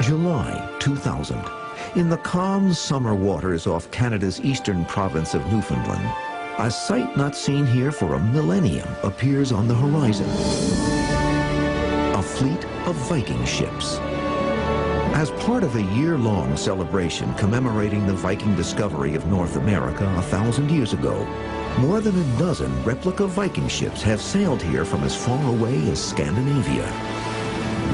July 2000. In the calm summer waters off Canada's eastern province of Newfoundland, a sight not seen here for a millennium appears on the horizon. A fleet of Viking ships. As part of a year-long celebration commemorating the Viking discovery of North America 1,000 years ago, more than a dozen replica Viking ships have sailed here from as far away as Scandinavia.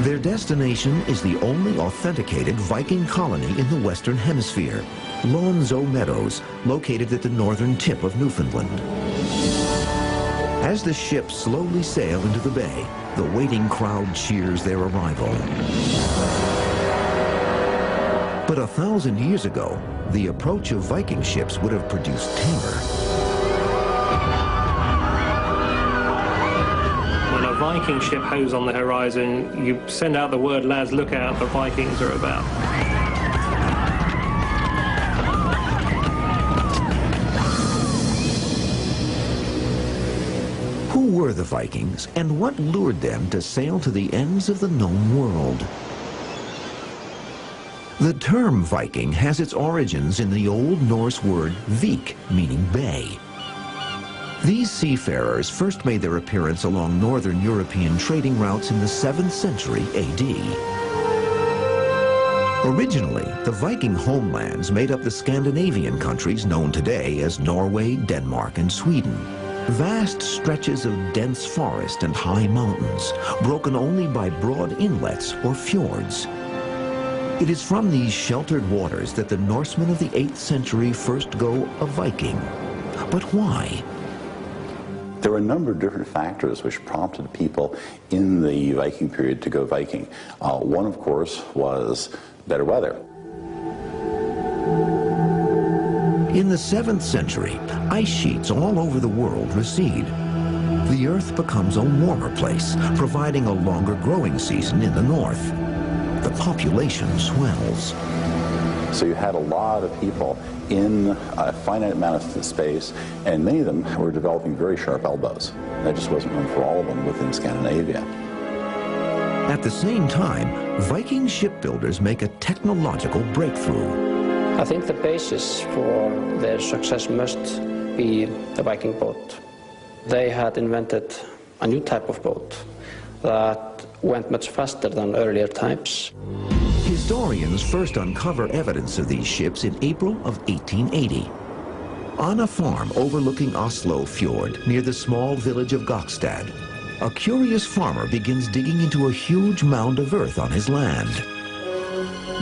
Their destination is the only authenticated Viking colony in the Western Hemisphere, Lonzo Meadows, located at the northern tip of Newfoundland. As the ships slowly sail into the bay, the waiting crowd cheers their arrival. But 1,000 years ago, the approach of Viking ships would have produced terror. When a Viking ship hove on the horizon, you send out the word, lads, look out, the Vikings are about. Who were the Vikings, and what lured them to sail to the ends of the known world? The term Viking has its origins in the Old Norse word vik, meaning bay. These seafarers first made their appearance along northern European trading routes in the 7th century AD. Originally, the Viking homelands made up the Scandinavian countries known today as Norway, Denmark, and Sweden. Vast stretches of dense forest and high mountains, broken only by broad inlets or fjords. It is from these sheltered waters that the Norsemen of the 8th century first go a Viking. But why? There were a number of different factors which prompted people in the Viking period to go Viking. One, of course, was better weather. In the 7th century, ice sheets all over the world recede. The Earth becomes a warmer place, providing a longer growing season in the north. The population swells. So you had a lot of people in a finite amount of space, and many of them were developing very sharp elbows. That just wasn't room for all of them within Scandinavia. At the same time, Viking shipbuilders make a technological breakthrough. I think the basis for their success must be the Viking boat. They had invented a new type of boat that went much faster than earlier types. Historians first uncover evidence of these ships in April of 1880. On a farm overlooking Oslo Fjord near the small village of Gokstad, a curious farmer begins digging into a huge mound of earth on his land.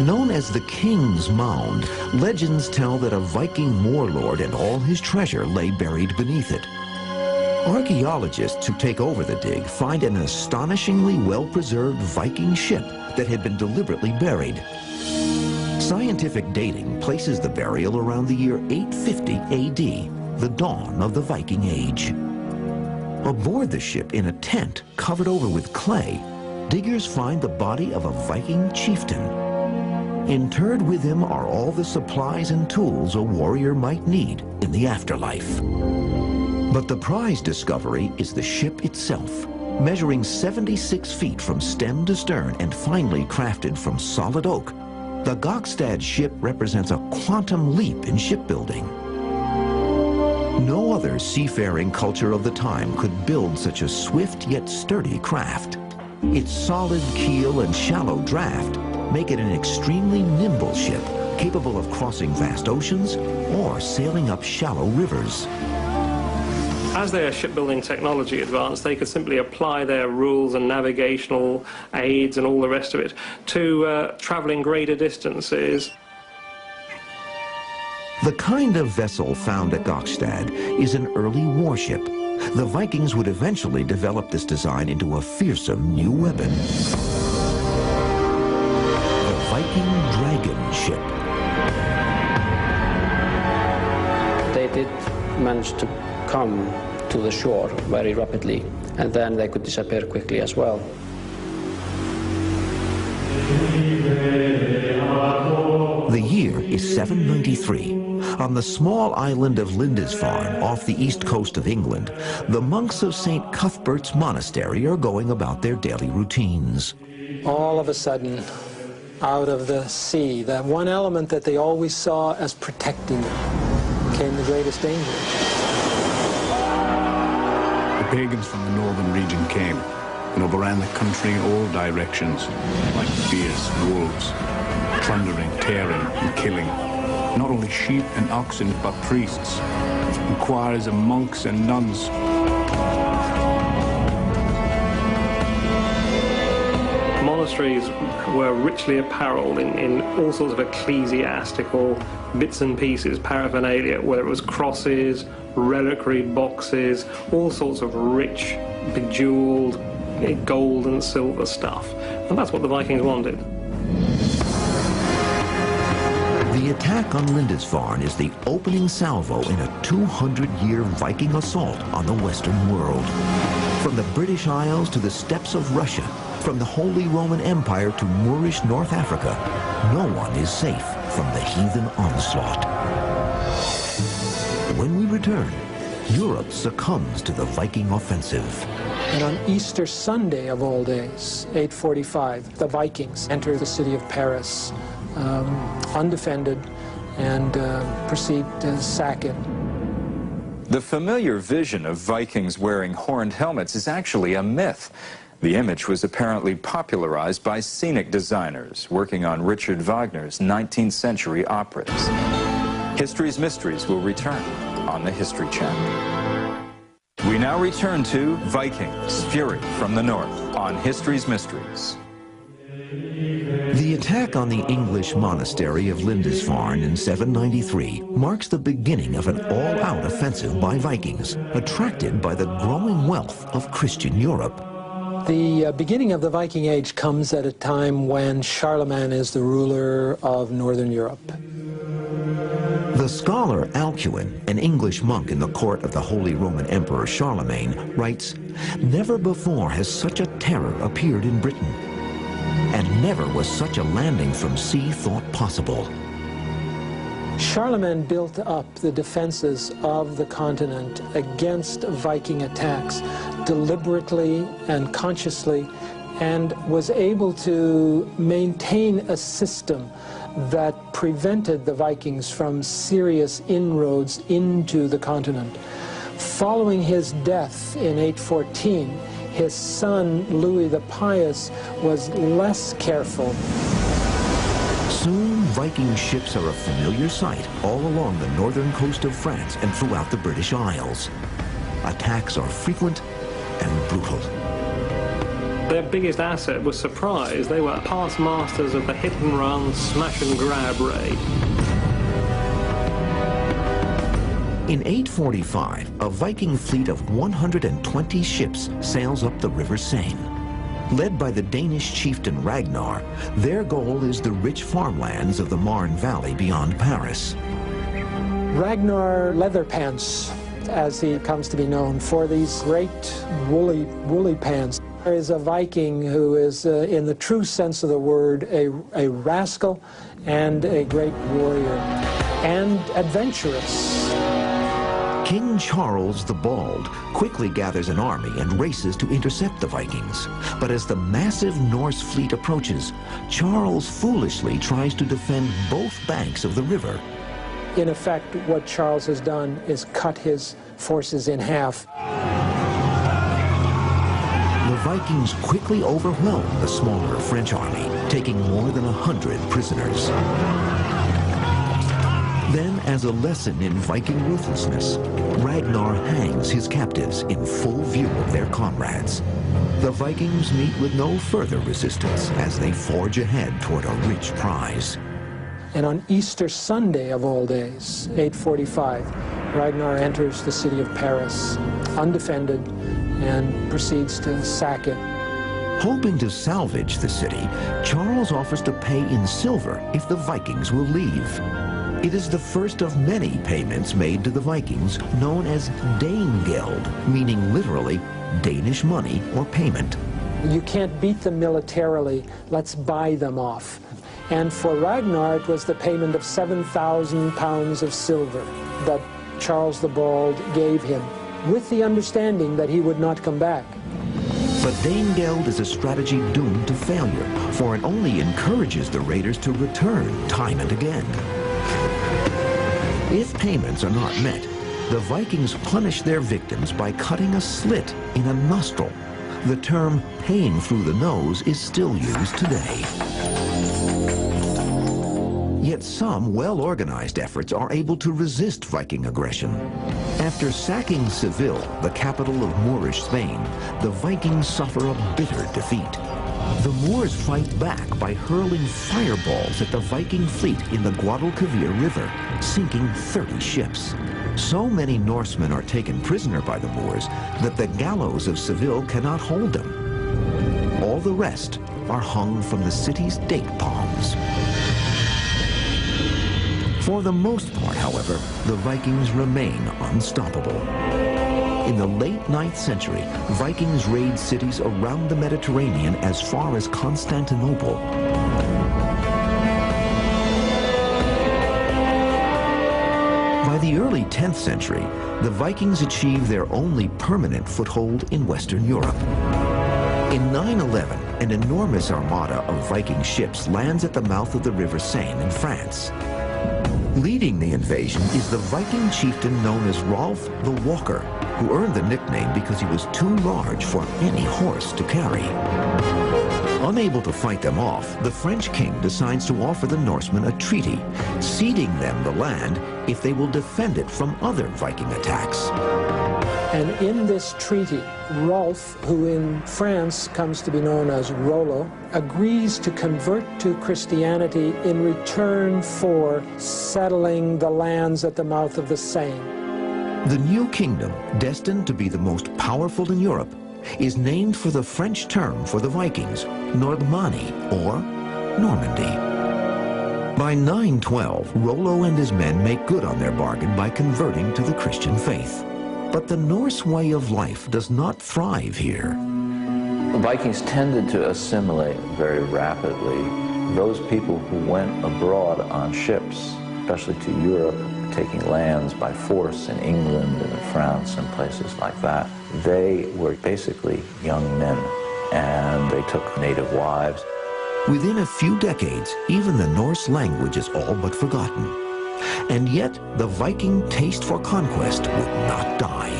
Known as the King's Mound, legends tell that a Viking warlord and all his treasure lay buried beneath it. Archaeologists who take over the dig find an astonishingly well-preserved Viking ship that had been deliberately buried. Scientific dating places the burial around the year 850 AD, the dawn of the Viking Age. Aboard the ship in a tent covered over with clay, diggers find the body of a Viking chieftain. Interred with him are all the supplies and tools a warrior might need in the afterlife. But the prize discovery is the ship itself, measuring 76 feet from stem to stern and finely crafted from solid oak. The Gokstad ship represents a quantum leap in shipbuilding. No other seafaring culture of the time could build such a swift yet sturdy craft. Its solid keel and shallow draft make it an extremely nimble ship, capable of crossing vast oceans or sailing up shallow rivers. As their shipbuilding technology advanced, they could simply apply their rules and navigational aids and all the rest of it to traveling greater distances. The kind of vessel found at Gokstad is an early warship. The Vikings would eventually develop this design into a fearsome new weapon. The Viking Dragon ship. They did manage to come to the shore very rapidly, and then they could disappear quickly as well. The year is 793. On the small island of Lindisfarne, off the east coast of England, the monks of St. Cuthbert's Monastery are going about their daily routines. All of a sudden, out of the sea, that one element that they always saw as protecting them, became the greatest danger. The pagans from the northern region came and overran the country in all directions, like fierce wolves, plundering, tearing, and killing not only sheep and oxen, but priests, and choirs of monks and nuns. Monasteries were richly apparelled in all sorts of ecclesiastical bits and pieces, paraphernalia, whether it was crosses, reliquary boxes, all sorts of rich, bejewelled, gold and silver stuff. And that's what the Vikings wanted. The attack on Lindisfarne is the opening salvo in a 200-year Viking assault on the Western world. From the British Isles to the steppes of Russia, from the Holy Roman Empire to Moorish North Africa, no one is safe from the heathen onslaught. When we return, Europe succumbs to the Viking offensive. And on Easter Sunday of all days, 845, the Vikings enter the city of Paris, undefended, and proceed to sack it. The familiar vision of Vikings wearing horned helmets is actually a myth. The image was apparently popularized by scenic designers working on Richard Wagner's 19th century operas. History's Mysteries will return on the History Channel. We now return to Vikings, Fury from the North on History's Mysteries. The attack on the English monastery of Lindisfarne in 793 marks the beginning of an all-out offensive by Vikings, attracted by the growing wealth of Christian Europe. The beginning of the Viking Age comes at a time when Charlemagne is the ruler of Northern Europe. The scholar Alcuin, an English monk in the court of the Holy Roman Emperor Charlemagne, writes, "Never before has such a terror appeared in Britain, and never was such a landing from sea thought possible." Charlemagne built up the defenses of the continent against Viking attacks deliberately and consciously, and was able to maintain a system that prevented the Vikings from serious inroads into the continent. Following his death in 814, his son Louis the Pious was less careful. Soon, Viking ships are a familiar sight all along the northern coast of France and throughout the British Isles. Attacks are frequent and brutal. Their biggest asset was surprise. They were past masters of the hit and run, smash and grab raid. In 845, a Viking fleet of 120 ships sails up the River Seine. Led by the Danish chieftain Ragnar, their goal is the rich farmlands of the Marne Valley beyond Paris. Ragnar Leatherpants, as he comes to be known, for these great woolly pants. There is a Viking who is, in the true sense of the word, a rascal and a great warrior, and adventurous. King Charles the Bald quickly gathers an army and races to intercept the Vikings. But as the massive Norse fleet approaches, Charles foolishly tries to defend both banks of the river. In effect, what Charles has done is cut his forces in half. The Vikings quickly overwhelm the smaller French army, taking more than 100 prisoners. Then, as a lesson in Viking ruthlessness, Ragnar hangs his captives in full view of their comrades. The Vikings meet with no further resistance as they forge ahead toward a rich prize. And on Easter Sunday of all days, 845, Ragnar enters the city of Paris, undefended, and proceeds to sack it. Hoping to salvage the city, Charles offers to pay in silver if the Vikings will leave. It is the first of many payments made to the Vikings, known as Danegeld, meaning literally Danish money or payment. You can't beat them militarily, let's buy them off. And for Ragnar, it was the payment of 7,000 pounds of silver that Charles the Bald gave him, with the understanding that he would not come back. But Danegeld is a strategy doomed to failure, for it only encourages the raiders to return time and again. If payments are not met, the Vikings punish their victims by cutting a slit in a nostril. The term paying through the nose is still used today. Yet some well-organized efforts are able to resist Viking aggression. After sacking Seville, the capital of Moorish Spain, the Vikings suffer a bitter defeat. The Moors fight back by hurling fireballs at the Viking fleet in the Guadalquivir River, sinking 30 ships. So many Norsemen are taken prisoner by the Moors that the gallows of Seville cannot hold them. All the rest are hung from the city's date palms. For the most part, however, the Vikings remain unstoppable. In the late 9th century, Vikings raid cities around the Mediterranean as far as Constantinople. By the early 10th century, the Vikings achieved their only permanent foothold in Western Europe. In 911, an enormous armada of Viking ships lands at the mouth of the River Seine in France. Leading the invasion is the Viking chieftain known as Rolf the Walker, who earned the nickname because he was too large for any horse to carry. Unable to fight them off, the French king decides to offer the Norsemen a treaty, ceding them the land if they will defend it from other Viking attacks. And in this treaty, Rolf, who in France comes to be known as Rollo, agrees to convert to Christianity in return for settling the lands at the mouth of the Seine. The new kingdom, destined to be the most powerful in Europe, is named for the French term for the Vikings, Nordmanni, or Normandy. By 912, Rollo and his men make good on their bargain by converting to the Christian faith. But the Norse way of life does not thrive here. The Vikings tended to assimilate very rapidly. Those people who went abroad on ships, especially to Europe, taking lands by force in England and in France and places like that, they were basically young men, and they took native wives. Within a few decades, even the Norse language is all but forgotten. And yet, the Viking taste for conquest would not die.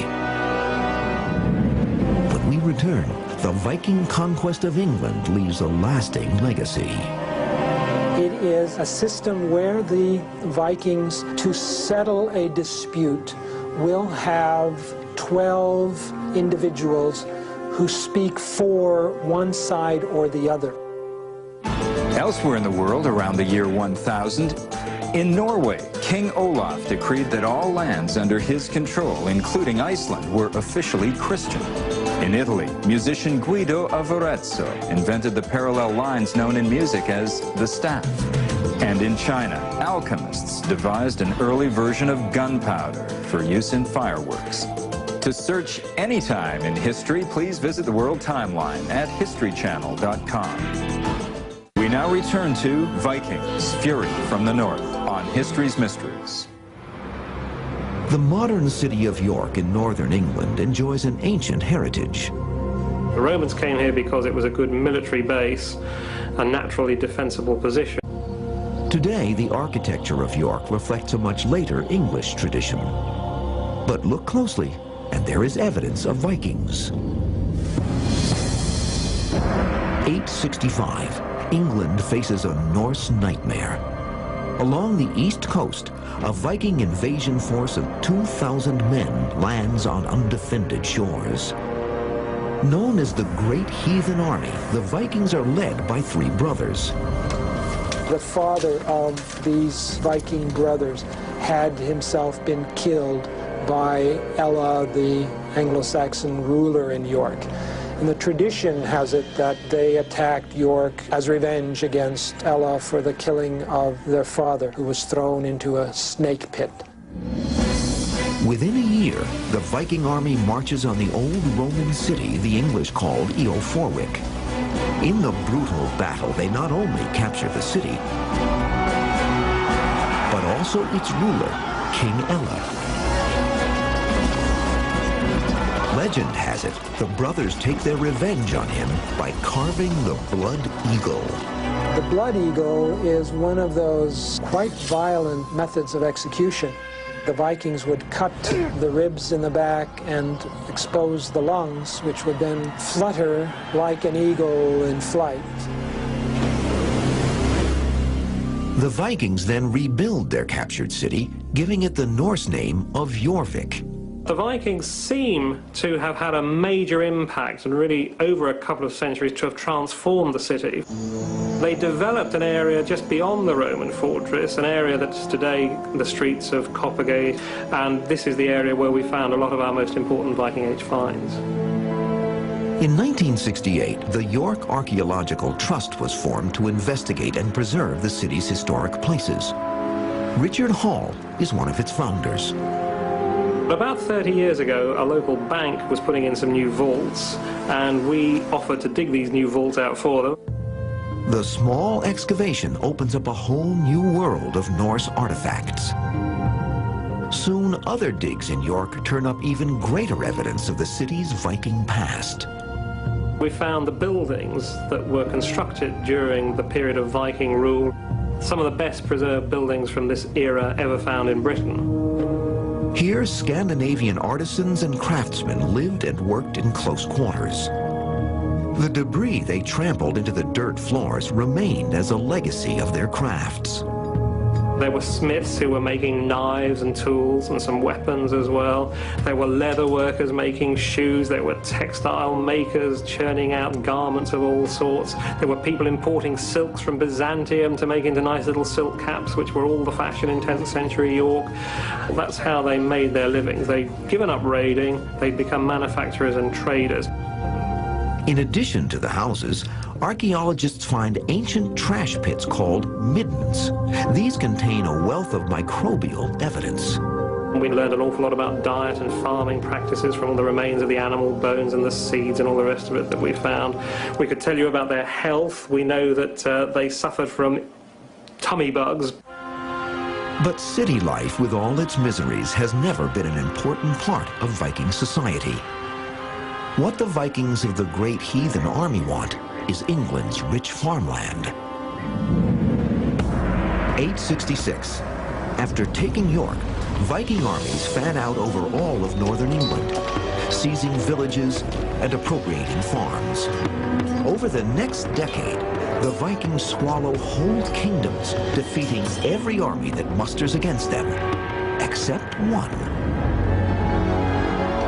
When we return, the Viking conquest of England leaves a lasting legacy. It is a system where the Vikings, to settle a dispute, will have 12 individuals who speak for one side or the other. Elsewhere in the world, around the year 1000, in Norway, King Olaf decreed that all lands under his control, including Iceland, were officially Christian. In Italy, musician Guido of Arezzo invented the parallel lines known in music as the staff. And in China, alchemists devised an early version of gunpowder for use in fireworks. To search any time in history, please visit the World Timeline at historychannel.com. We now return to Vikings, Fury from the North on History's Mysteries. The modern city of York in northern England enjoys an ancient heritage. The Romans came here because it was a good military base, a naturally defensible position. Today, the architecture of York reflects a much later English tradition. But look closely, and there is evidence of Vikings. 865. England faces a Norse nightmare. Along the east coast, a Viking invasion force of 2,000 men lands on undefended shores. Known as the Great Heathen Army, the Vikings are led by three brothers. The father of these Viking brothers had himself been killed by Ella, the Anglo-Saxon ruler in York. And the tradition has it that they attacked York as revenge against Ella for the killing of their father, who was thrown into a snake pit. Within a year, the Viking army marches on the old Roman city the English called Eoforwic. In the brutal battle, they not only capture the city, but also its ruler, King Ella. Legend has it, the brothers take their revenge on him by carving the blood eagle. The blood eagle is one of those quite violent methods of execution. The Vikings would cut the ribs in the back and expose the lungs, which would then flutter like an eagle in flight. The Vikings then rebuild their captured city, giving it the Norse name of Jorvik. The Vikings seem to have had a major impact and really over a couple of centuries to have transformed the city. They developed an area just beyond the Roman fortress, an area that's today the streets of Coppergate, and this is the area where we found a lot of our most important Viking Age finds. In 1968, the York Archaeological Trust was formed to investigate and preserve the city's historic places. Richard Hall is one of its founders. About 30 years ago, a local bank was putting in some new vaults, and we offered to dig these new vaults out for them. The small excavation opens up a whole new world of Norse artifacts. Soon, other digs in York turn up even greater evidence of the city's Viking past. We found the buildings that were constructed during the period of Viking rule, some of the best preserved buildings from this era ever found in Britain. Here, Scandinavian artisans and craftsmen lived and worked in close quarters. The debris they trampled into the dirt floors remained as a legacy of their crafts. There were smiths who were making knives and tools and some weapons as well. There were leather workers making shoes. There were textile makers churning out garments of all sorts. There were people importing silks from Byzantium to make into nice little silk caps, which were all the fashion in 10th century York. That's how they made their livings. They'd given up raiding. They'd become manufacturers and traders. In addition to the houses, archaeologists find ancient trash pits called middens. These contain a wealth of microbial evidence. We learned an awful lot about diet and farming practices from all the remains of the animal bones and the seeds and all the rest of it that we found. We could tell you about their health. We know that they suffered from tummy bugs. But city life, with all its miseries, has never been an important part of Viking society. What the Vikings of the great heathen army want is England's rich farmland. 866. After taking York, Viking armies fan out over all of northern England, seizing villages and appropriating farms. Over the next decade, the Vikings swallow whole kingdoms, defeating every army that musters against them, except one.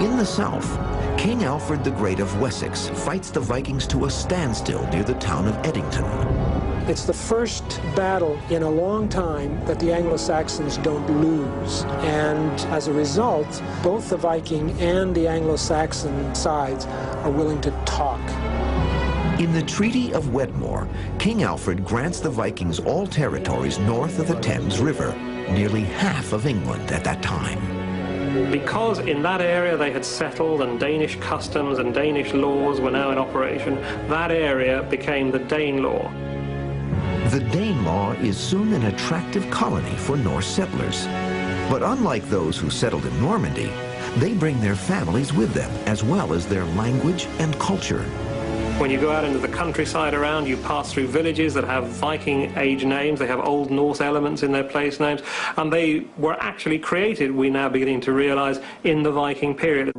In the south, King Alfred the Great of Wessex fights the Vikings to a standstill near the town of Edington. It's the first battle in a long time that the Anglo-Saxons don't lose. And as a result, both the Viking and the Anglo-Saxon sides are willing to talk. In the Treaty of Wedmore, King Alfred grants the Vikings all territories north of the Thames River, nearly half of England at that time. Because in that area they had settled and Danish customs and Danish laws were now in operation, that area became the Danelaw. The Danelaw is soon an attractive colony for Norse settlers. But unlike those who settled in Normandy, they bring their families with them, as well as their language and culture. When you go out into the countryside around, you pass through villages that have Viking age names. They have Old Norse elements in their place names, and they were actually created, we're now beginning to realize, in the Viking period.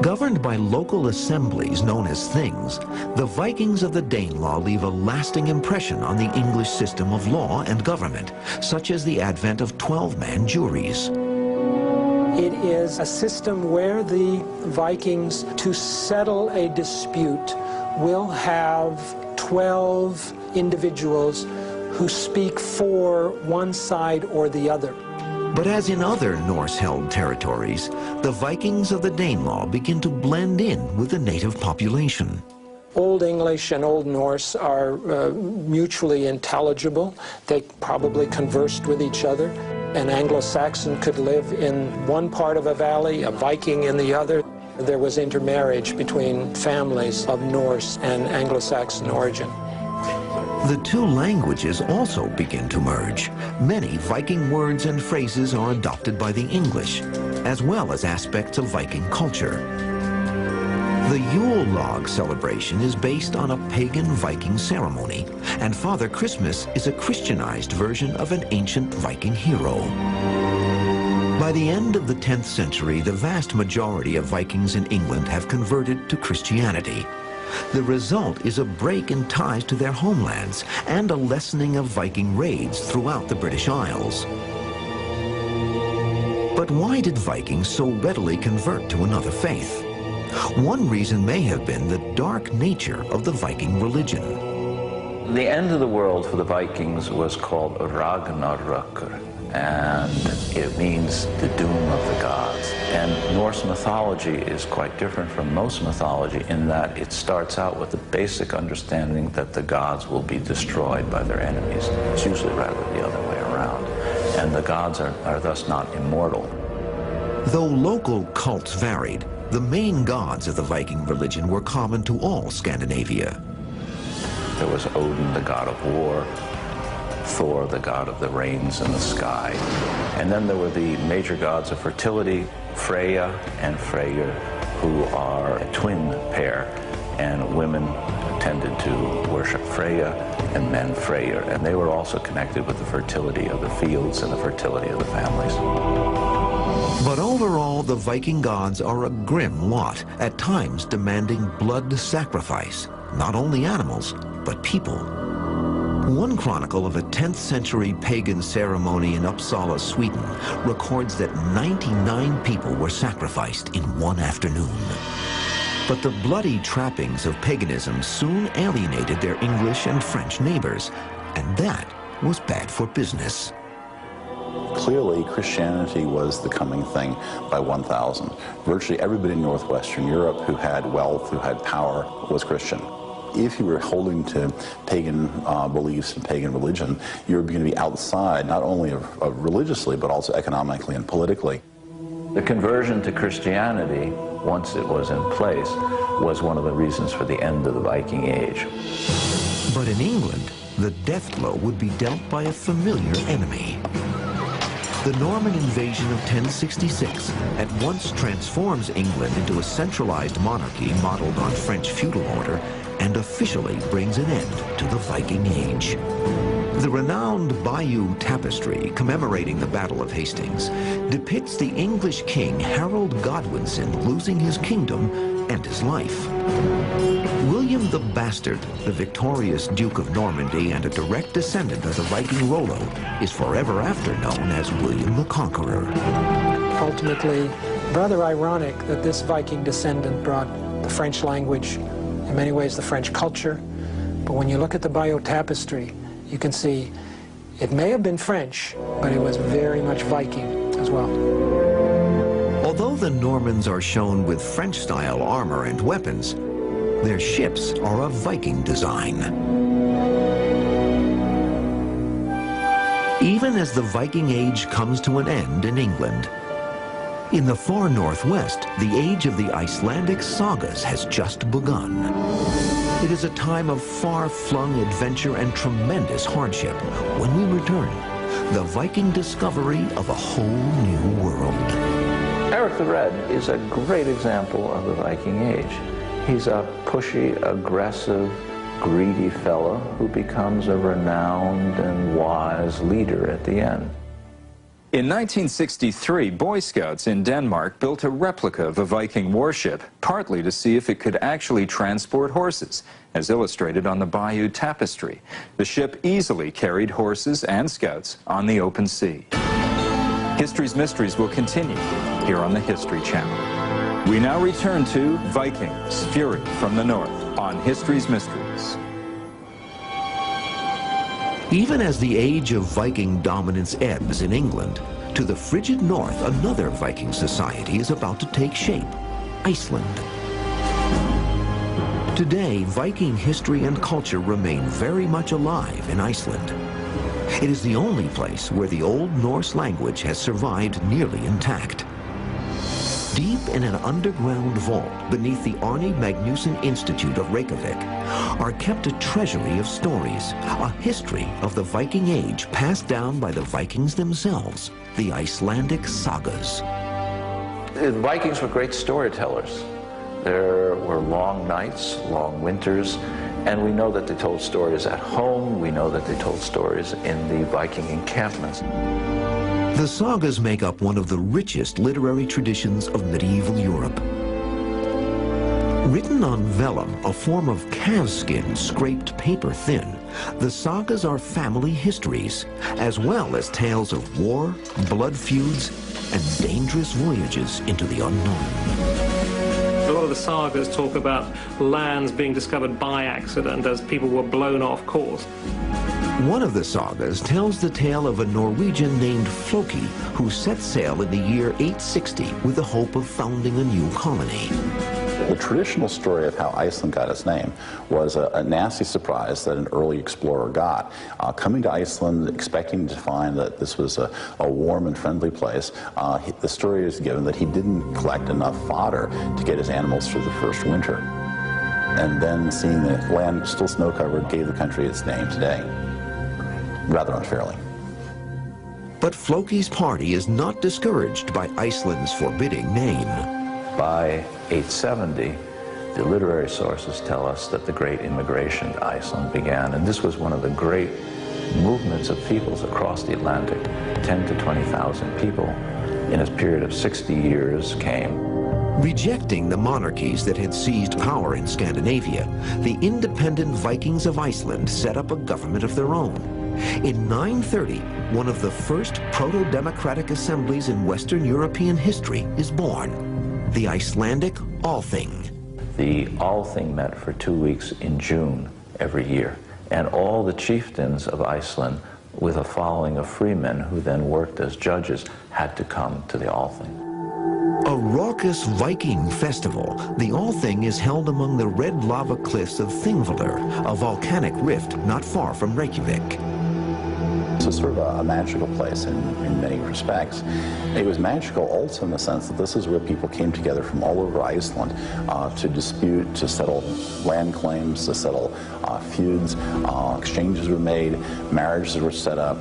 Governed by local assemblies known as things, the Vikings of the Danelaw leave a lasting impression on the English system of law and government, such as the advent of 12-man juries. It is a system where the Vikings, to settle a dispute, will have 12 individuals who speak for one side or the other. But as in other Norse-held territories, the Vikings of the Danelaw begin to blend in with the native population. Old English and Old Norse are mutually intelligible. They probably conversed with each other. An Anglo-Saxon could live in one part of a valley, a Viking in the other. There was intermarriage between families of Norse and Anglo-Saxon origin. The two languages also begin to merge. Many Viking words and phrases are adopted by the English, as well as aspects of Viking culture. The Yule log celebration is based on a pagan Viking ceremony, and Father Christmas is a Christianized version of an ancient Viking hero. By the end of the 10th century, the vast majority of Vikings in England have converted to Christianity. The result is a break in ties to their homelands and a lessening of Viking raids throughout the British Isles. But why did Vikings so readily convert to another faith? One reason may have been the dark nature of the Viking religion. The end of the world for the Vikings was called Ragnarökur, and it means the doom of the gods. And Norse mythology is quite different from most mythology in that it starts out with the basic understanding that the gods will be destroyed by their enemies. It's usually rather the other way around. And the gods are thus not immortal. Though local cults varied, the main gods of the Viking religion were common to all Scandinavia. There was Odin, the god of war, Thor, the god of the rains and the sky. And then there were the major gods of fertility, Freya and Freyr, who are a twin pair, and women tended to worship Freya and men Freyr, and they were also connected with the fertility of the fields and the fertility of the families. But overall, the Viking gods are a grim lot, at times demanding blood sacrifice, not only animals, but people. One chronicle of a 10th century pagan ceremony in Uppsala, Sweden, records that 99 people were sacrificed in one afternoon. But the bloody trappings of paganism soon alienated their English and French neighbors, and that was bad for business. Clearly, Christianity was the coming thing by 1000. Virtually everybody in Northwestern Europe who had wealth, who had power, was Christian. If you were holding to pagan beliefs and pagan religion, you were going to be outside not only of religiously, but also economically and politically. The conversion to Christianity, once it was in place, was one of the reasons for the end of the Viking Age. But in England, the death blow would be dealt by a familiar enemy. The Norman invasion of 1066 at once transforms England into a centralized monarchy modeled on French feudal order and officially brings an end to the Viking Age. The renowned Bayeux Tapestry, commemorating the Battle of Hastings, depicts the English king Harold Godwinson losing his kingdom and his life. William the Bastard, the victorious Duke of Normandy and a direct descendant of the Viking Rollo, is forever after known as William the Conqueror. Ultimately, rather ironic that this Viking descendant brought the French language, in many ways the French culture, but when you look at the Bayeux Tapestry, you can see it may have been French, but it was very much Viking as well. Although the Normans are shown with French-style armor and weapons, their ships are of Viking design. Even as the Viking Age comes to an end in England, in the far northwest, the age of the Icelandic sagas has just begun. It is a time of far-flung adventure and tremendous hardship. When we return, the Viking discovery of a whole new world. Eric the Red is a great example of the Viking Age. He's a pushy, aggressive, greedy fellow who becomes a renowned and wise leader at the end. In 1963, Boy Scouts in Denmark built a replica of a Viking warship, partly to see if it could actually transport horses, as illustrated on the Bayeux Tapestry. The ship easily carried horses and scouts on the open sea. History's Mysteries will continue here on the History Channel. We now return to Vikings, Fury from the North on History's Mysteries. Even as the age of Viking dominance ebbs in England, to the frigid north, another Viking society is about to take shape, Iceland. Today, Viking history and culture remain very much alive in Iceland. It is the only place where the Old Norse language has survived nearly intact. Deep in an underground vault beneath the Arne Magnusson Institute of Reykjavik are kept a treasury of stories, a history of the Viking Age passed down by the Vikings themselves, the Icelandic sagas. The Vikings were great storytellers. There were long nights, long winters, and we know that they told stories at home. We know that they told stories in the Viking encampments. The sagas make up one of the richest literary traditions of medieval Europe. Written on vellum, a form of calfskin scraped paper thin, the sagas are family histories, as well as tales of war, blood feuds, and dangerous voyages into the unknown. A lot of the sagas talk about lands being discovered by accident as people were blown off course. One of the sagas tells the tale of a Norwegian named Floki who set sail in the year 860 with the hope of founding a new colony. The traditional story of how Iceland got its name was a nasty surprise that an early explorer got. Coming to Iceland, expecting to find that this was a warm and friendly place, the story is given that he didn't collect enough fodder to get his animals through the first winter. And then, seeing the land still snow-covered, gave the country its name today, rather unfairly. But Floki's party is not discouraged by Iceland's forbidding name. By 870, the literary sources tell us that the great immigration to Iceland began, and this was one of the great movements of peoples across the Atlantic. 10 to 20,000 people in a period of 60 years came. Rejecting the monarchies that had seized power in Scandinavia, the independent Vikings of Iceland set up a government of their own. In 930, one of the first proto-democratic assemblies in Western European history is born. The Icelandic Althing. The Althing met for 2 weeks in June every year, and all the chieftains of Iceland, with a following of freemen who then worked as judges, had to come to the Althing. A raucous Viking festival, the Althing is held among the red lava cliffs of Thingvellir, a volcanic rift not far from Reykjavik. It's sort of a magical place in many respects. It was magical also in the sense that this is where people came together from all over Iceland to dispute, to settle land claims, to settle feuds. Exchanges were made, marriages were set up,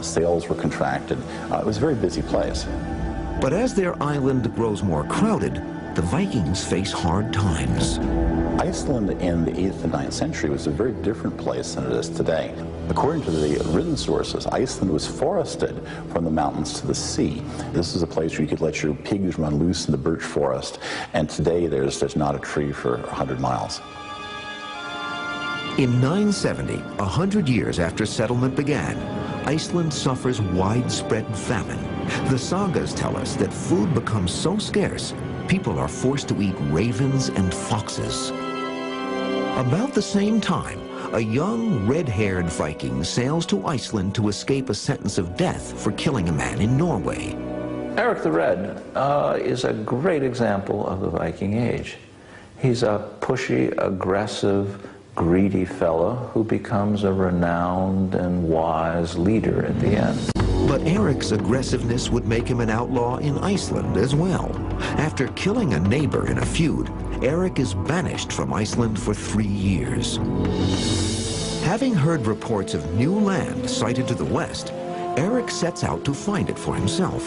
sales were contracted. It was a very busy place. But as their island grows more crowded, the Vikings face hard times. Iceland in the 8th and 9th century was a very different place than it is today. According to the written sources, Iceland was forested from the mountains to the sea. This is a place where you could let your pigs run loose in the birch forest, and today there's not a tree for 100 miles. In 970, 100 years after settlement began, Iceland suffers widespread famine. The sagas tell us that food becomes so scarce, people are forced to eat ravens and foxes. About the same time, a young, red-haired Viking sails to Iceland to escape a sentence of death for killing a man in Norway. Eric the Red is a great example of the Viking age. He's a pushy, aggressive, greedy fellow who becomes a renowned and wise leader at the end. But Eric's aggressiveness would make him an outlaw in Iceland as well. After killing a neighbor in a feud, Eric is banished from Iceland for 3 years. Having heard reports of new land sighted to the west, Eric sets out to find it for himself.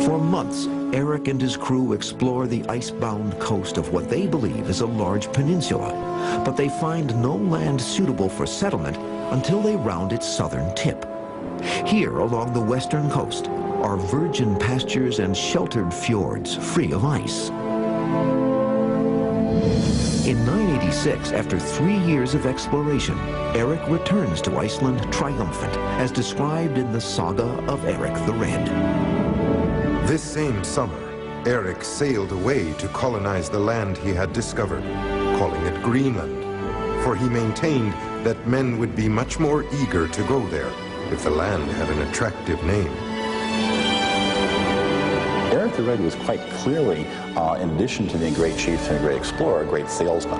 For months, Eric and his crew explore the icebound coast of what they believe is a large peninsula, but they find no land suitable for settlement until they round its southern tip. Here, along the western coast, are virgin pastures and sheltered fjords free of ice. In 986, after 3 years of exploration, Eric returns to Iceland triumphant, as described in the saga of Eric the Red. This same summer, Eric sailed away to colonize the land he had discovered, calling it Greenland, for he maintained that men would be much more eager to go there if the land had an attractive name. Eric the Red was quite clearly, in addition to being a great chieftain and a great explorer, a great salesman.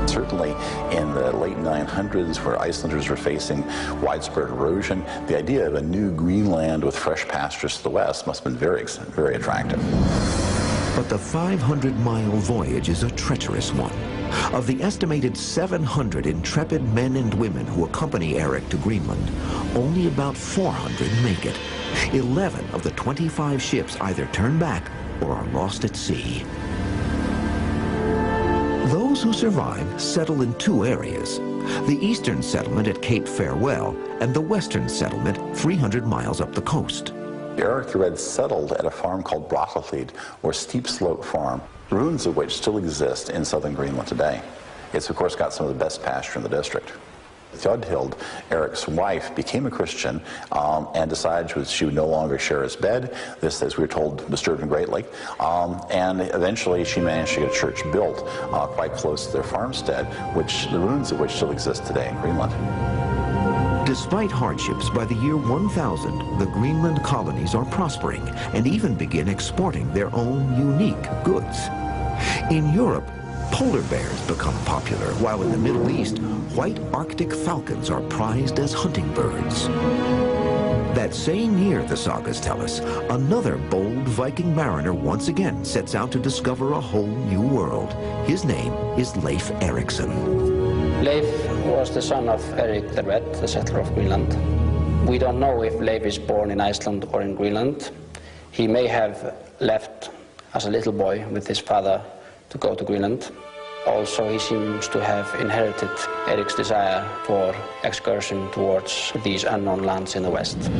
Certainly in the late 900s, where Icelanders were facing widespread erosion, the idea of a new Greenland with fresh pastures to the west must have been very, very attractive. But the 500-mile voyage is a treacherous one. Of the estimated 700 intrepid men and women who accompany Eric to Greenland, only about 400 make it. 11 of the 25 ships either turn back or are lost at sea. Those who survive settle in two areas, the eastern settlement at Cape Farewell and the western settlement 300 miles up the coast. Eric the Red settled at a farm called Brakelid, or Steep Slope Farm, ruins of which still exist in southern Greenland today. It's of course got some of the best pasture in the district. Thjodhild, Eric's wife, became a Christian and decided she would no longer share his bed. This, as we were told, disturbed him greatly. And eventually she managed to get a church built quite close to their farmstead, the ruins of which still exist today in Greenland. Despite hardships, by the year 1000, the Greenland colonies are prospering and even begin exporting their own unique goods. In Europe, polar bears become popular, while in the Middle East, white Arctic falcons are prized as hunting birds. That same year, the sagas tell us, another bold Viking mariner once again sets out to discover a whole new world. His name is Leif Erikson. Leif was the son of Eric the Red, the settler of Greenland. We don't know if Leif is born in Iceland or in Greenland. He may have left as a little boy with his father to go to Greenland. Also, he seems to have inherited Eric's desire for excursion towards these unknown lands in the west.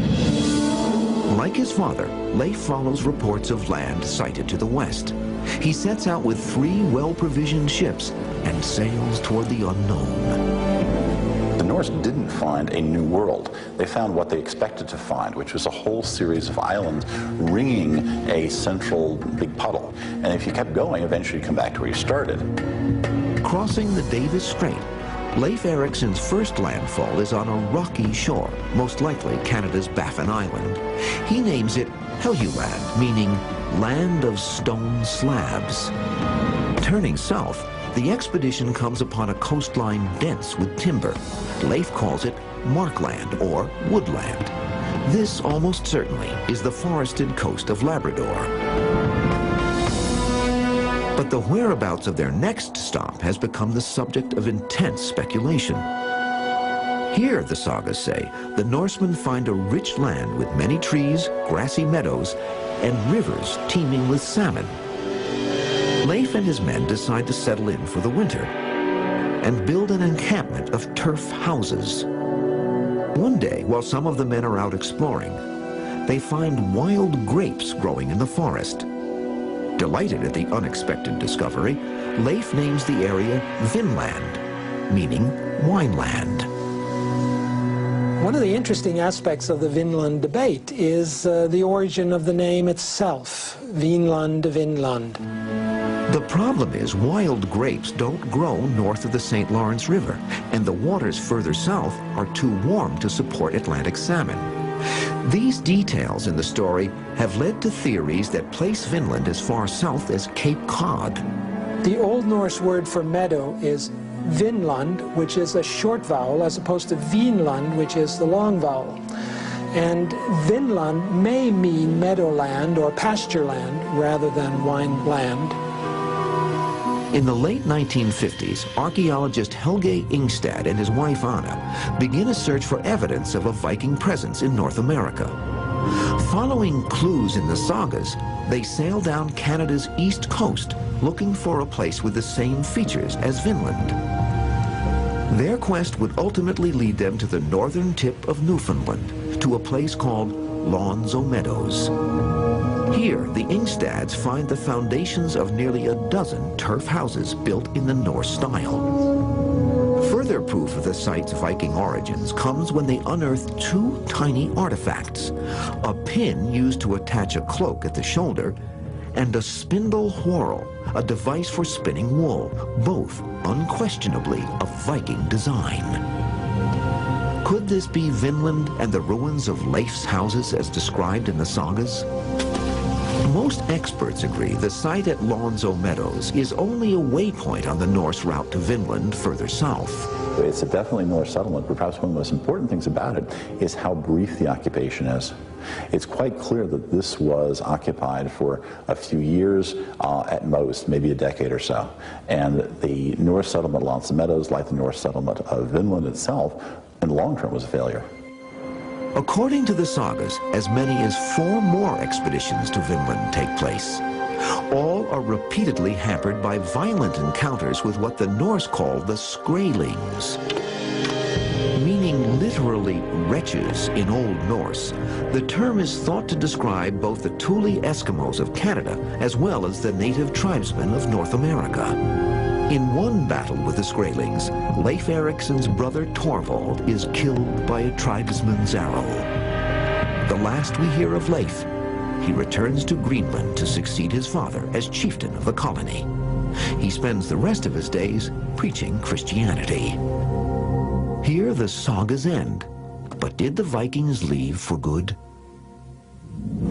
Like his father, Leif follows reports of land sighted to the west. He sets out with 3 well-provisioned ships and sails toward the unknown. The Norse didn't find a new world. They found what they expected to find, which was a whole series of islands ringing a central big puddle. And if you kept going, eventually you'd come back to where you started. Crossing the Davis Strait, Leif Erikson's first landfall is on a rocky shore, most likely Canada's Baffin Island. He names it Helluland, meaning land of stone slabs. Turning south, the expedition comes upon a coastline dense with timber. Leif calls it Markland, or woodland. This almost certainly is the forested coast of Labrador. But the whereabouts of their next stop has become the subject of intense speculation. Here, the sagas say, the Norsemen find a rich land with many trees, grassy meadows, and rivers teeming with salmon. Leif and his men decide to settle in for the winter and build an encampment of turf houses. One day, while some of the men are out exploring, they find wild grapes growing in the forest. Delighted at the unexpected discovery, Leif names the area Vinland, meaning wineland. One of the interesting aspects of the Vinland debate is the origin of the name itself, Vinland, Vinland. The problem is wild grapes don't grow north of the St. Lawrence River, and the waters further south are too warm to support Atlantic salmon. These details in the story have led to theories that place Vinland as far south as Cape Cod. The Old Norse word for meadow is Vinland, which is a short vowel, as opposed to Vinland, which is the long vowel. And Vinland may mean meadowland or pasture land rather than wineland. In the late 1950s, archaeologist Helge Ingstad and his wife Anna begin a search for evidence of a Viking presence in North America. Following clues in the sagas, they sail down Canada's east coast looking for a place with the same features as Vinland. Their quest would ultimately lead them to the northern tip of Newfoundland, to a place called Lawns o' Meadows. Here, the Ingstads find the foundations of nearly a dozen turf houses built in the Norse style. Further proof of the site's Viking origins comes when they unearth 2 tiny artifacts, a pin used to attach a cloak at the shoulder, and a spindle whorl, a device for spinning wool, both unquestionably of Viking design. Could this be Vinland and the ruins of Leif's houses as described in the sagas? Most experts agree the site at Lawns o' Meadows is only a waypoint on the Norse route to Vinland further south. It's a definitely Norse settlement, but perhaps one of the most important things about it is how brief the occupation is. It's quite clear that this was occupied for a few years at most, maybe a decade or so. And the Norse settlement Lawns o' Meadows, like the Norse settlement of Vinland itself, in the long term was a failure. According to the sagas, as many as 4 more expeditions to Vinland take place. All are repeatedly hampered by violent encounters with what the Norse called the Skraelings. Meaning literally wretches in Old Norse, the term is thought to describe both the Thule Eskimos of Canada as well as the native tribesmen of North America. In one battle with the Skraelings, Leif Eriksson's brother Torvald is killed by a tribesman's arrow. The last we hear of Leif, he returns to Greenland to succeed his father as chieftain of the colony. He spends the rest of his days preaching Christianity. Here the sagas end, but did the Vikings leave for good?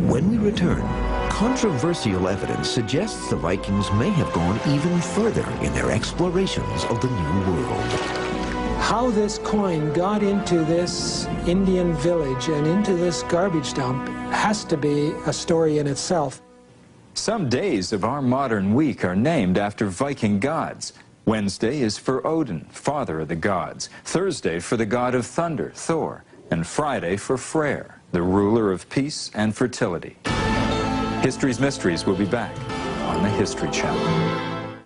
When we return, controversial evidence suggests the Vikings may have gone even further in their explorations of the New World. How this coin got into this Indian village and into this garbage dump has to be a story in itself. Some days of our modern week are named after Viking gods. Wednesday is for Odin, father of the gods. Thursday for the god of thunder, Thor. And Friday for Freyr, the ruler of peace and fertility. History's Mysteries will be back on the History Channel.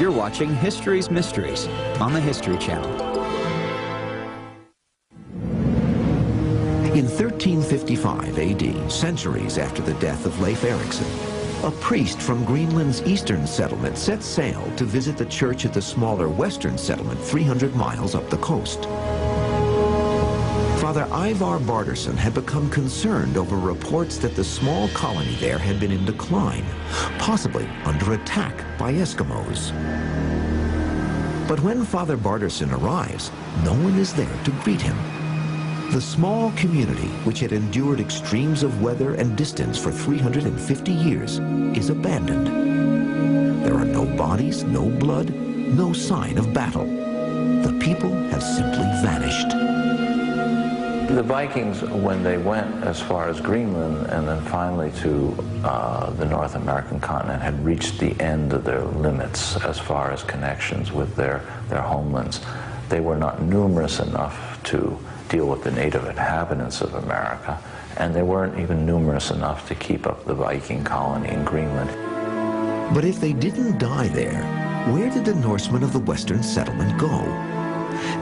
You're watching History's Mysteries on the History Channel. In 1355 AD, centuries after the death of Leif Erikson, a priest from Greenland's eastern settlement set sail to visit the church at the smaller western settlement 300 miles up the coast. Father Ivar Barderson had become concerned over reports that the small colony there had been in decline, possibly under attack by Eskimos. But when Father Barderson arrives, no one is there to greet him. The small community, which had endured extremes of weather and distance for 350 years, is abandoned. There are no bodies, no blood, no sign of battle. The people have simply vanished. The Vikings, when they went as far as Greenland and then finally to the North American continent, had reached the end of their limits as far as connections with their homelands. They were not numerous enough to deal with the native inhabitants of America, and they weren't even numerous enough to keep up the Viking colony in Greenland. But if they didn't die there, where did the Norsemen of the Western settlement go?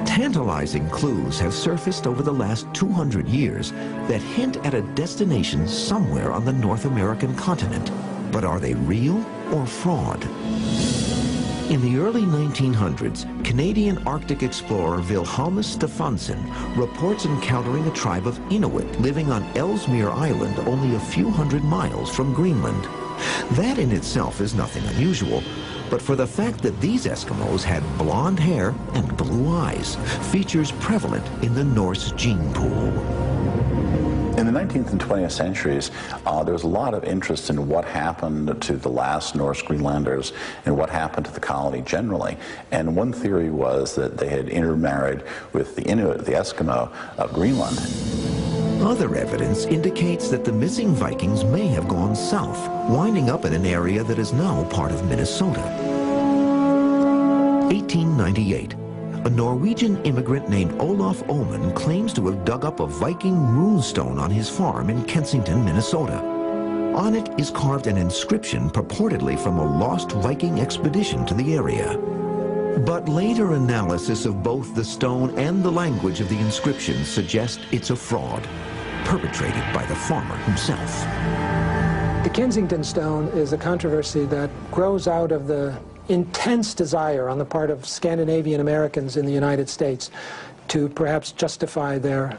Tantalizing clues have surfaced over the last 200 years that hint at a destination somewhere on the North American continent. But are they real or fraud? In the early 1900s, Canadian Arctic explorer Vilhelmus Stefansson reports encountering a tribe of Inuit living on Ellesmere Island only a few hundred miles from Greenland. That in itself is nothing unusual, but for the fact that these Eskimos had blonde hair and blue eyes, features prevalent in the Norse gene pool. In the 19th and 20th centuries, there was a lot of interest in what happened to the last Norse Greenlanders and what happened to the colony generally. And one theory was that they had intermarried with the Inuit, the Eskimo of Greenland. Other evidence indicates that the missing Vikings may have gone south, winding up in an area that is now part of Minnesota. 1898. A Norwegian immigrant named Olaf Oman claims to have dug up a Viking runestone on his farm in Kensington, Minnesota. On it is carved an inscription purportedly from a lost Viking expedition to the area. But later analysis of both the stone and the language of the inscription suggest it's a fraud, perpetrated by the farmer himself. The Kensington stone is a controversy that grows out of the intense desire on the part of Scandinavian Americans in the United States to perhaps justify their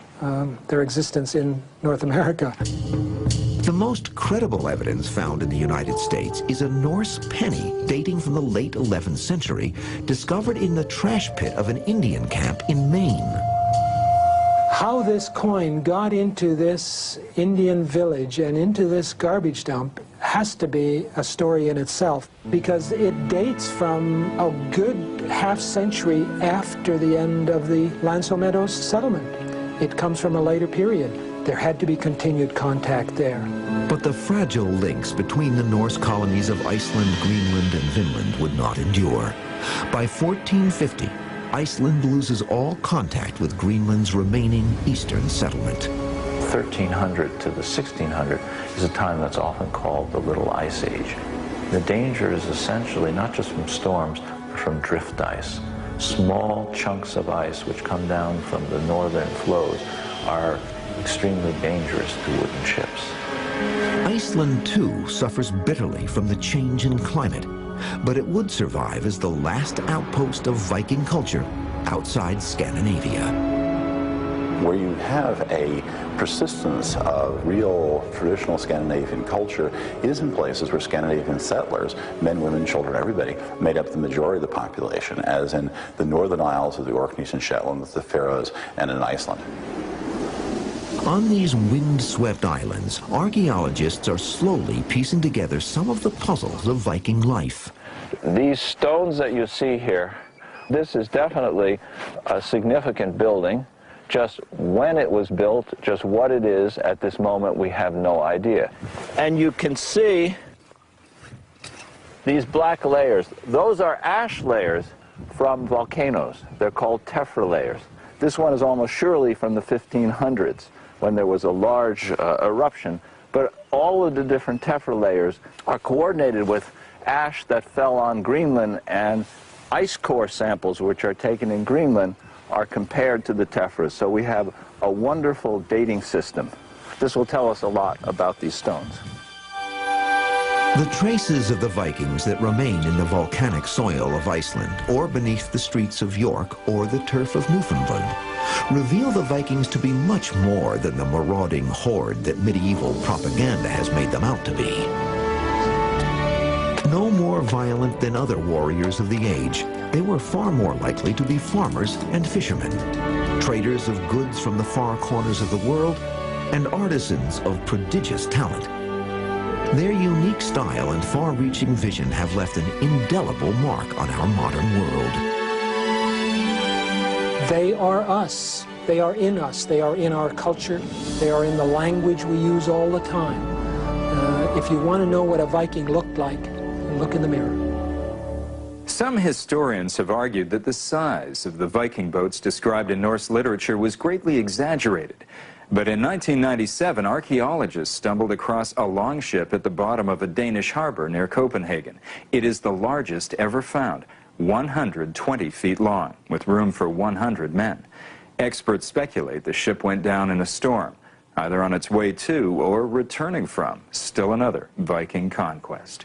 existence in North America. The most credible evidence found in the United States is a Norse penny dating from the late 11th century, discovered in the trash pit of an Indian camp in Maine. How this coin got into this Indian village and into this garbage dump has to be a story in itself, because it dates from a good half-century after the end of the L'Anse aux Meadows settlement. It comes from a later period. There had to be continued contact there. But the fragile links between the Norse colonies of Iceland, Greenland, and Vinland would not endure. By 1450, Iceland loses all contact with Greenland's remaining eastern settlement. 1300 to the 1600 is a time that's often called the Little Ice Age. The danger is essentially not just from storms, but from drift ice. Small chunks of ice which come down from the northern flows are extremely dangerous to wooden ships. Iceland, too, suffers bitterly from the change in climate, but it would survive as the last outpost of Viking culture outside Scandinavia. Where you have a persistence of real traditional Scandinavian culture is in places where Scandinavian settlers, men, women, children, everybody, made up the majority of the population, as in the northern isles of the Orkneys and Shetland, the Faroes, and in Iceland. On these wind-swept islands, archaeologists are slowly piecing together some of the puzzles of Viking life. These stones that you see here, this is definitely a significant building. Just when it was built, just what it is at this moment, we have no idea. And you can see these black layers. Those are ash layers from volcanoes. They're called tephra layers. This one is almost surely from the 1500s, when there was a large eruption. But all of the different tephra layers are coordinated with ash that fell on Greenland, and ice core samples which are taken in Greenland are compared to the tephras. So we have a wonderful dating system. This will tell us a lot about these stones. The traces of the Vikings that remain in the volcanic soil of Iceland, or beneath the streets of York, or the turf of Newfoundland, reveal the Vikings to be much more than the marauding horde that medieval propaganda has made them out to be. No more violent than other warriors of the age, they were far more likely to be farmers and fishermen, traders of goods from the far corners of the world, and artisans of prodigious talent. Their unique style and far-reaching vision have left an indelible mark on our modern world. They are us. They are in us. They are in our culture. They are in the language we use all the time. If you want to know what a Viking looked like, look in the mirror. Some historians have argued that the size of the Viking boats described in Norse literature was greatly exaggerated. But in 1997, archaeologists stumbled across a longship at the bottom of a Danish harbor near Copenhagen. It is the largest ever found, 120 feet long, with room for 100 men. Experts speculate the ship went down in a storm, either on its way to or returning from still another Viking conquest.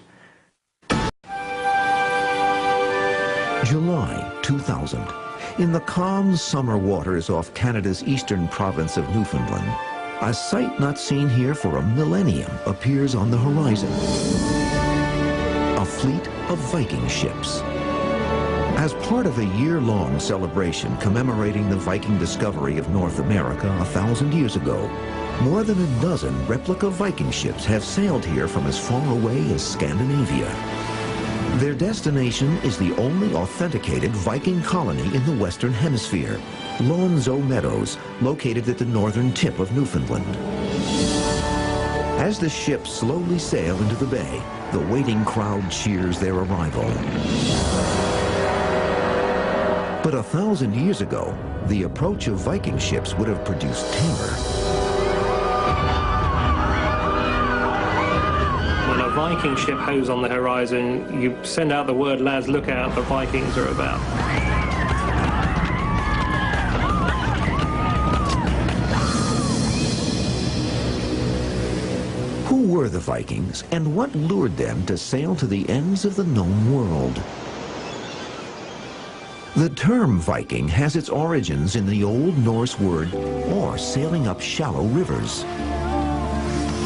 July 2000. In the calm summer waters off Canada's eastern province of Newfoundland, a sight not seen here for a millennium appears on the horizon. A fleet of Viking ships. As part of a year-long celebration commemorating the Viking discovery of North America 1,000 years ago, more than a dozen replica Viking ships have sailed here from as far away as Scandinavia. Their destination is the only authenticated Viking colony in the Western Hemisphere, Lonzo Meadows, located at the northern tip of Newfoundland. As the ships slowly sail into the bay, the waiting crowd cheers their arrival. But 1,000 years ago, the approach of Viking ships would have produced terror. When a Viking ship hove on the horizon, you send out the word, lads, look out, the Vikings are about. Who were the Vikings, and what lured them to sail to the ends of the known world? The term Viking has its origins in the Old Norse word, or sailing up shallow rivers.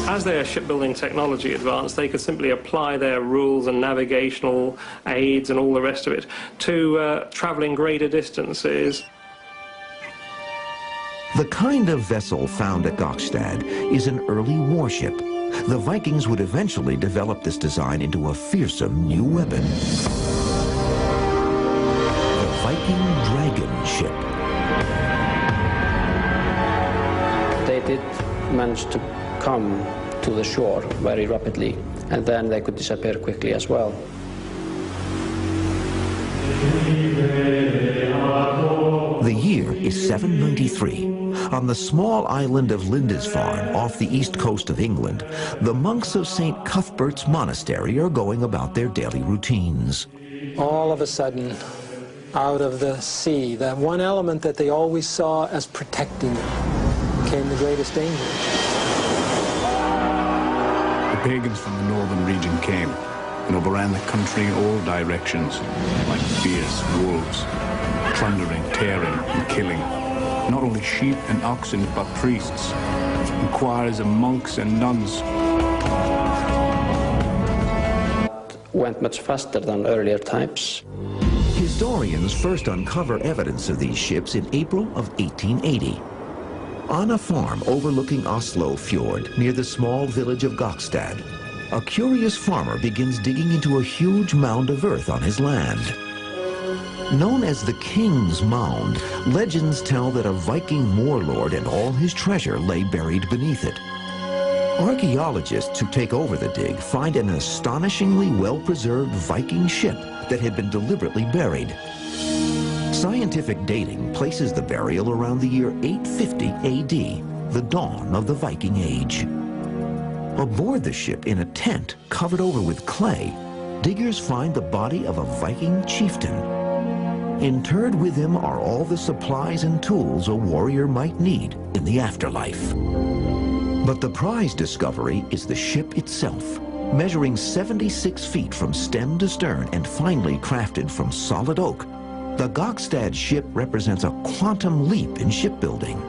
As their shipbuilding technology advanced, they could simply apply their rules and navigational aids and all the rest of it to traveling greater distances. The kind of vessel found at Gokstad is an early warship. The Vikings would eventually develop this design into a fearsome new weapon. The Viking Dragon ship. They did manage to come to the shore very rapidly, and then they could disappear quickly as well. The year is 793. On the small island of Lindisfarne, off the east coast of England, the monks of St. Cuthbert's Monastery are going about their daily routines. All of a sudden, out of the sea, that one element that they always saw as protecting them, came the greatest danger. The pagans from the northern region came and overran the country in all directions, like fierce wolves, plundering, tearing, and killing not only sheep and oxen, but priests, and choirs of monks and nuns. Went much faster than earlier times. Historians first uncover evidence of these ships in April of 1880. On a farm overlooking Oslo Fjord near the small village of Gokstad, a curious farmer begins digging into a huge mound of earth on his land. Known as the King's Mound, legends tell that a Viking warlord and all his treasure lay buried beneath it. Archaeologists who take over the dig find an astonishingly well-preserved Viking ship that had been deliberately buried. Scientific dating places the burial around the year 850 AD, the dawn of the Viking Age. Aboard the ship in a tent covered over with clay, diggers find the body of a Viking chieftain. Interred with him are all the supplies and tools a warrior might need in the afterlife. But the prize discovery is the ship itself, measuring 76 feet from stem to stern and finely crafted from solid oak. The Gokstad ship represents a quantum leap in shipbuilding.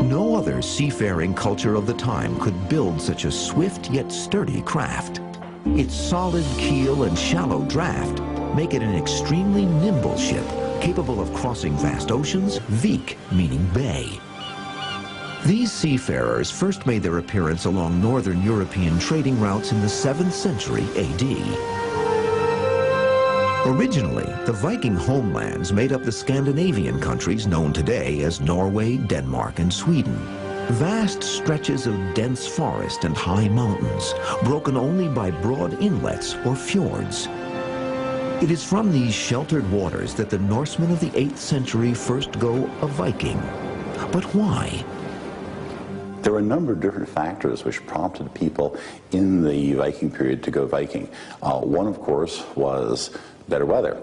No other seafaring culture of the time could build such a swift yet sturdy craft. Its solid keel and shallow draft make it an extremely nimble ship, capable of crossing vast oceans, Vik meaning bay. These seafarers first made their appearance along northern European trading routes in the 7th century AD. Originally, the Viking homelands made up the Scandinavian countries known today as Norway, Denmark, and Sweden. Vast stretches of dense forest and high mountains, broken only by broad inlets or fjords. It is from these sheltered waters that the Norsemen of the 8th century first go a Viking. But why? There were a number of different factors which prompted people in the Viking period to go Viking. One, of course, was better weather.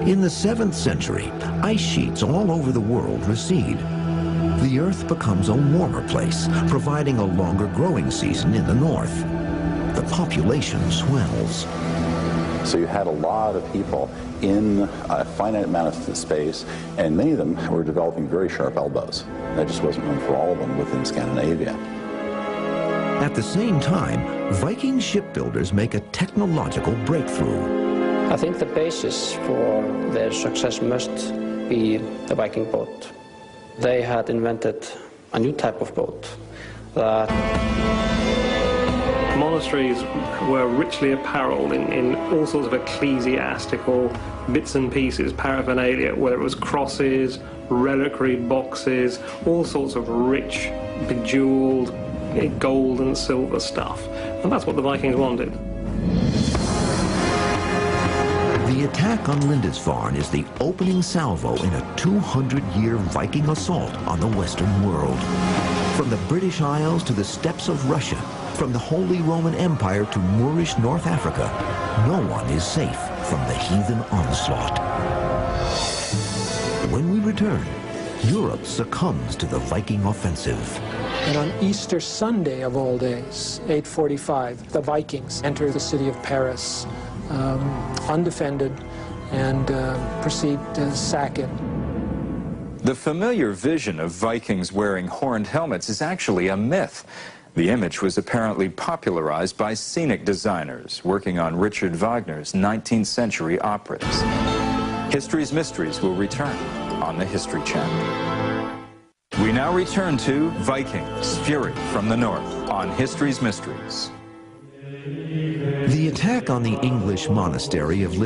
In the 7th century, ice sheets all over the world recede. The Earth becomes a warmer place, providing a longer growing season in the north. The population swells. So you had a lot of people in a finite amount of space, and many of them were developing very sharp elbows. That just wasn't room for all of them within Scandinavia. At the same time, Viking shipbuilders make a technological breakthrough. I think the basis for their success must be the Viking boat. They had invented a new type of boat that monasteries were richly apparelled in all sorts of ecclesiastical bits and pieces, paraphernalia, whether it was crosses, reliquary boxes, all sorts of rich, bejeweled, gold and silver stuff. And that's what the Vikings wanted. The attack on Lindisfarne is the opening salvo in a 200-year Viking assault on the Western world. From the British Isles to the steppes of Russia, from the Holy Roman Empire to Moorish North Africa, no one is safe from the heathen onslaught. When we return, Europe succumbs to the Viking offensive. And on Easter Sunday of all days, 845, the Vikings enter the city of Paris undefended and proceed to sack it. The familiar vision of Vikings wearing horned helmets is actually a myth. The image was apparently popularized by scenic designers working on Richard Wagner's 19th century operas. History's Mysteries will return on the History Channel. We now return to Vikings, Fury from the North on History's Mysteries. The attack on the English monastery of